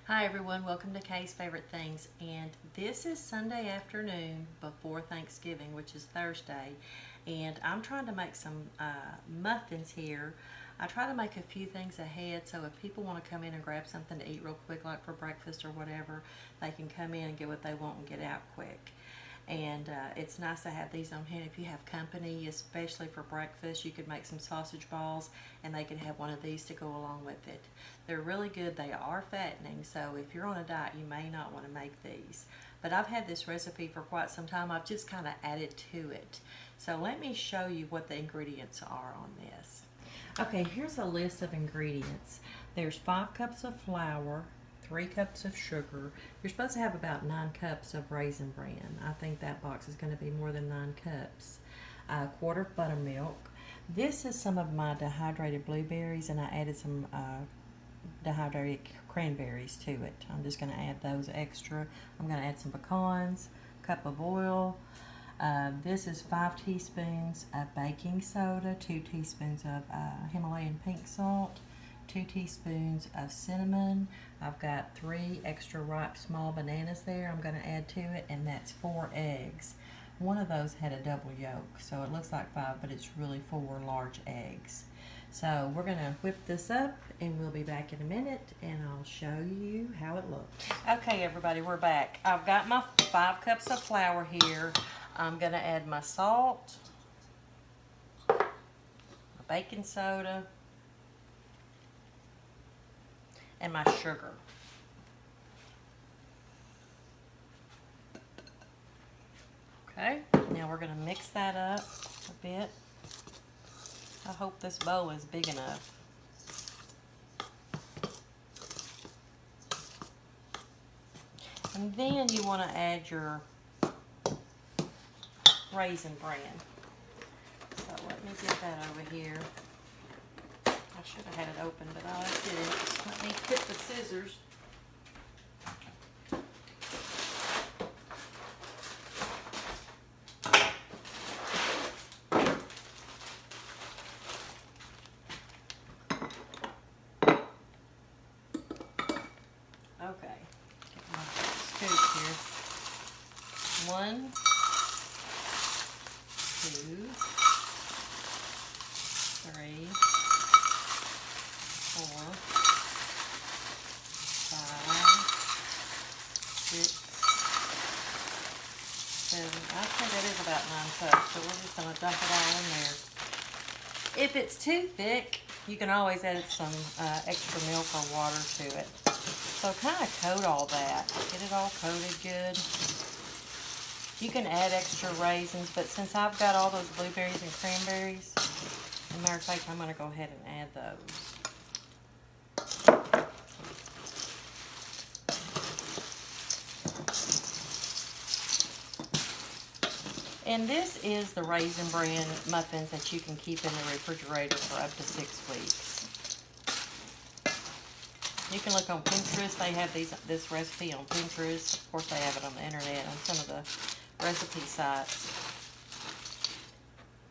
Hi everyone, welcome to Kay's Favorite Things, and this is Sunday afternoon before Thanksgiving, which is Thursday, and I'm trying to make some muffins here. I try to make a few things ahead, so if people want to come in and grab something to eat real quick, like for breakfast or whatever, they can come in and get what they want and get out quick. And it's nice to have these on hand if you have company, especially for breakfast. You could make some sausage balls and they could have one of these to go along with it. They're really good. They are fattening, so if you're on a diet you may not want to make these. But I've had this recipe for quite some time. I've just kind of added to it. So let me show you what the ingredients are on this. Okay, here's a list of ingredients. There's 5 cups of flour, 3 cups of sugar. You're supposed to have about 9 cups of Raisin Bran. I think that box is going to be more than 9 cups. A quart of buttermilk. This is some of my dehydrated blueberries, and I added some dehydrated cranberries to it. I'm just going to add those extra. I'm going to add some pecans, a cup of oil. This is 5 teaspoons of baking soda, 2 teaspoons of Himalayan pink salt, 2 teaspoons of cinnamon. I've got 3 extra ripe small bananas there I'm going to add to it, and that's 4 eggs. One of those had a double yolk, so it looks like 5, but it's really 4 large eggs. So we're going to whip this up, and we'll be back in a minute, and I'll show you how it looks. Okay, everybody, we're back. I've got my 5 cups of flour here. I'm going to add my salt, my baking soda, and my sugar. Okay, now we're going to mix that up a bit. I hope this bowl is big enough. And then you want to add your Raisin Bran. So let me get that over here. I should have had it open, but I didn't. Let me get the scissors. Okay, get my scoop here. 1, 2, 3, 4, 5, 6, 7. I think that is about 9 cups, so we're just going to dump it all in there. If it's too thick, you can always add some extra milk or water to it. So kind of coat all that. Get it all coated good. You can add extra raisins, but since I've got all those blueberries and cranberries, as a matter of fact, I'm going to go ahead and add those. And this is the Raisin Bran muffins that you can keep in the refrigerator for up to 6 weeks. You can look on Pinterest. They have this recipe on Pinterest. Of course, they have it on the internet on some of the recipe sites.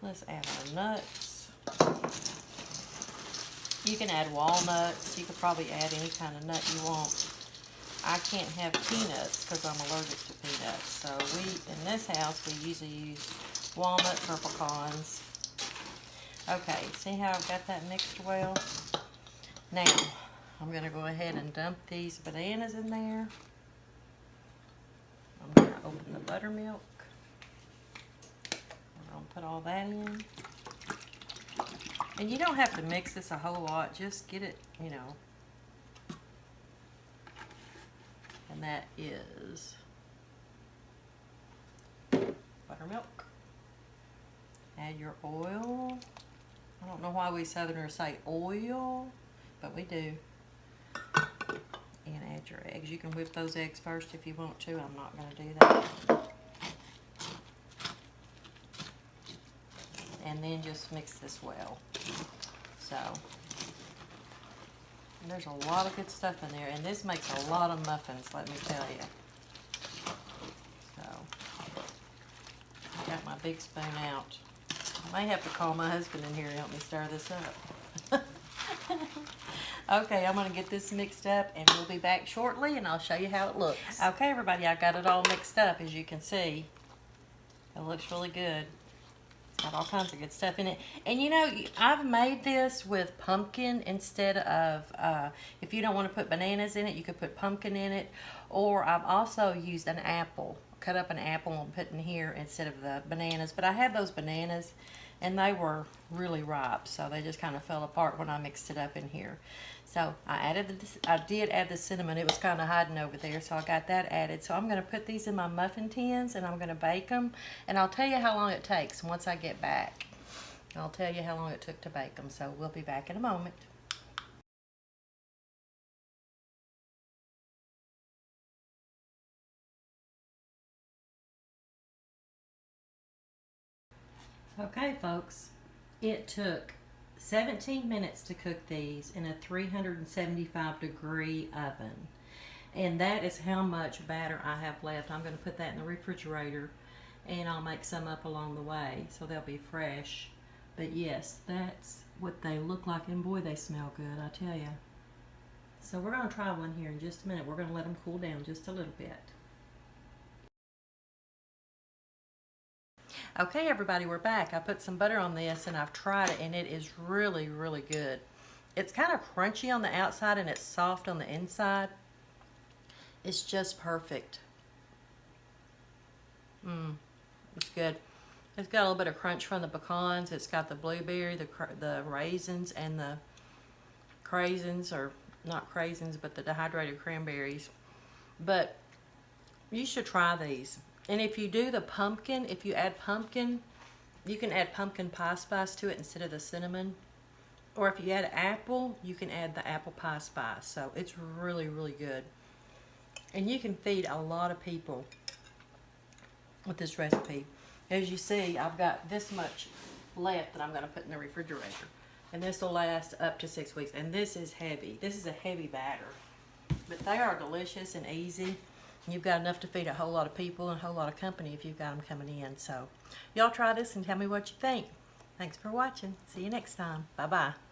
Let's add our nuts. You can add walnuts. You could probably add any kind of nut you want. I can't have peanuts because I'm allergic to peanuts. So in this house, we usually use walnuts or pecans. Okay, see how I've got that mixed well? Now, I'm going to go ahead and dump these bananas in there. I'm going to open the buttermilk. I'm going to put all that in. And you don't have to mix this a whole lot. Just get it, you know. And that is buttermilk. Add your oil. I don't know why we Southerners say oil, but we do. And add your eggs. You can whip those eggs first if you want to. I'm not going to do that. And then just mix this well. So, there's a lot of good stuff in there, and this makes a lot of muffins, let me tell you. So, I got my big spoon out. I may have to call my husband in here to help me stir this up. Okay, I'm going to get this mixed up and we'll be back shortly and I'll show you how it looks. Okay, everybody, I got it all mixed up, as you can see. It looks really good. It's got all kinds of good stuff in it. And you know, I've made this with pumpkin instead of, if you don't want to put bananas in it, you could put pumpkin in it. Or I've also used an apple. Cut up an apple and put in here instead of the bananas. But I had those bananas and they were really ripe, so they just kind of fell apart when I mixed it up in here. So I did add the cinnamon. It was kind of hiding over there, so I got that added. So I'm going to put these in my muffin tins and I'm going to bake them. And I'll tell you how long it takes once I get back. I'll tell you how long it took to bake them. So we'll be back in a moment. Okay, folks, it took 17 minutes to cook these in a 375 degree oven. And that is how much batter I have left. I'm going to put that in the refrigerator and I'll make some up along the way so they'll be fresh. But yes, that's what they look like, and boy, they smell good, I tell you. So we're going to try one here in just a minute. We're going to let them cool down just a little bit. Okay, everybody, we're back. I put some butter on this and I've tried it and it is really, really good. It's kind of crunchy on the outside and it's soft on the inside. It's just perfect. It's good. It's got a little bit of crunch from the pecans. It's got the blueberry, the raisins, and the craisins, or not craisins, but the dehydrated cranberries. But you should try these. And if you do the pumpkin, if you add pumpkin, you can add pumpkin pie spice to it instead of the cinnamon. Or if you add apple, you can add the apple pie spice. So it's really, really good. And you can feed a lot of people with this recipe. As you see, I've got this much left that I'm going to put in the refrigerator. And this will last up to 6 weeks. And this is heavy. This is a heavy batter. But they are delicious and easy. You've got enough to feed a whole lot of people and a whole lot of company if you've got them coming in. So y'all try this and tell me what you think. Thanks for watching. See you next time. Bye-bye.